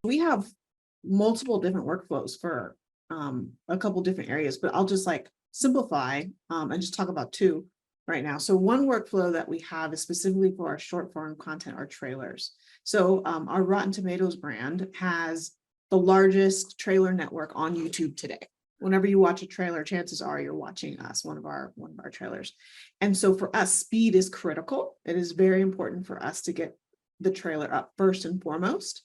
We have multiple different workflows for a couple different areas, but I'll just like simplify and just talk about two right now. So one workflow that we have is specifically for our short form content, our trailers. So our Rotten Tomatoes brand has the largest trailer network on YouTube today. Whenever you watch a trailer, chances are you're watching us, one of our trailers. And so for us, speed is critical. It is very important for us to get the trailer up first and foremost.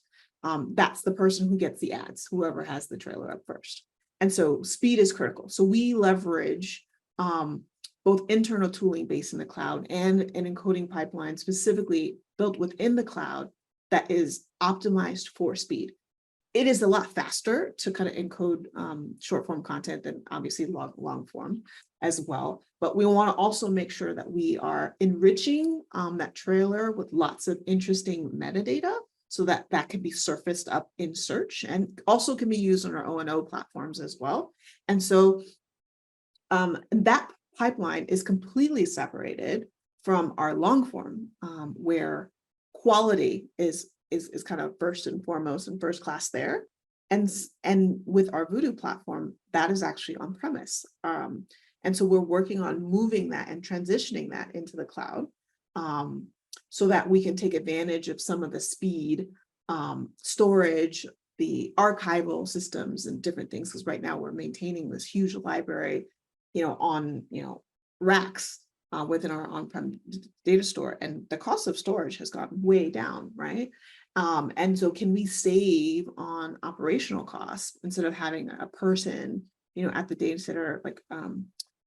That's the person who gets the ads, whoever has the trailer up first. And so speed is critical. So we leverage both internal tooling based in the cloud and an encoding pipeline specifically built within the cloud that is optimized for speed. It is a lot faster to kind of encode short form content than obviously long form as well. But we want to also make sure that we are enriching that trailer with lots of interesting metadata so that that can be surfaced up in search and also can be used on our O&O platforms as well. And so that pipeline is completely separated from our long form, where quality is kind of first and foremost and first class there. And with our Vudu platform, that is actually on premise. And so we're working on moving that and transitioning that into the cloud so that we can take advantage of some of the speed, storage, the archival systems and different things. Because right now we're maintaining this huge library, on, racks within our on-prem data store, and the cost of storage has gone way down, right? And so can we save on operational costs instead of having a person, at the data center, like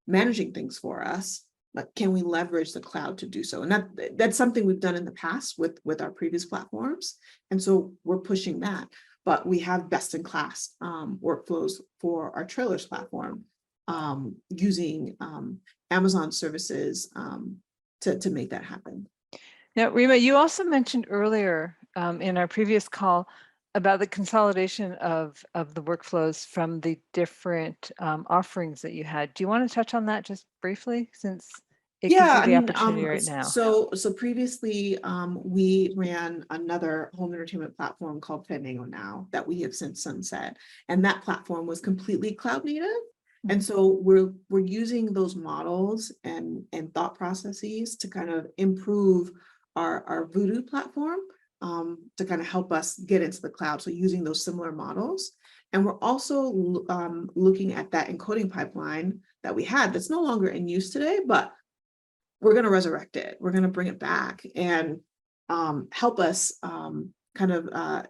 managing things for us? But can we leverage the cloud to do so? And that's something we've done in the past with our previous platforms. And so we're pushing that, but we have best in class workflows for our trailers platform using Amazon services to make that happen. Now, Rema, you also mentioned earlier in our previous call about the consolidation of the workflows from the different offerings that you had. Do you want to touch on that just briefly, since it gives you the opportunity right now? So previously we ran another home entertainment platform called Fandango now that we have since sunset, and that platform was completely cloud native. And so we're using those models and thought processes to kind of improve our Vudu platform to kind of help us get into the cloud. So using those similar models. And we're also looking at that encoding pipeline that we had that's no longer in use today, but we're going to resurrect it. We're going to bring it back and help us kind of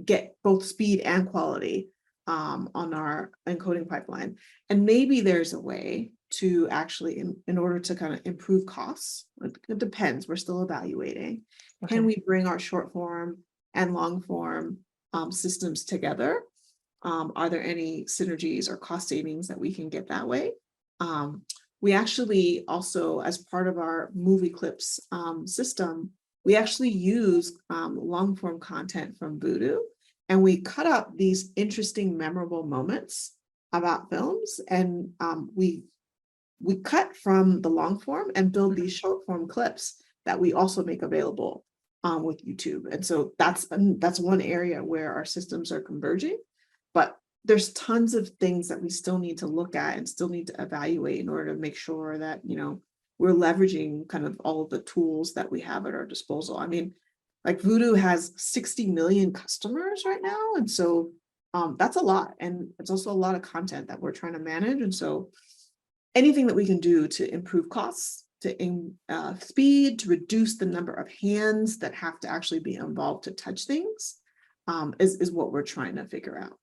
get both speed and quality on our encoding pipeline. And maybe there's a way to actually, in order to kind of improve costs, it depends, we're still evaluating. Okay. Can we bring our short form and long form systems together? Are there any synergies or cost savings that we can get that way? We actually also, as part of our movie clips system, we actually use long form content from Vudu. And we cut out these interesting, memorable moments about films, and we cut from the long form and build these short form clips that we also make available with YouTube. And so that's one area where our systems are converging, but there's tons of things that we still need to look at and still need to evaluate in order to make sure that, we're leveraging kind of all of the tools that we have at our disposal. I mean, like Vudu has 60 million customers right now. And so that's a lot. And it's also a lot of content that we're trying to manage. And so anything that we can do to improve costs, to speed, to reduce the number of hands that have to actually be involved to touch things is what we're trying to figure out.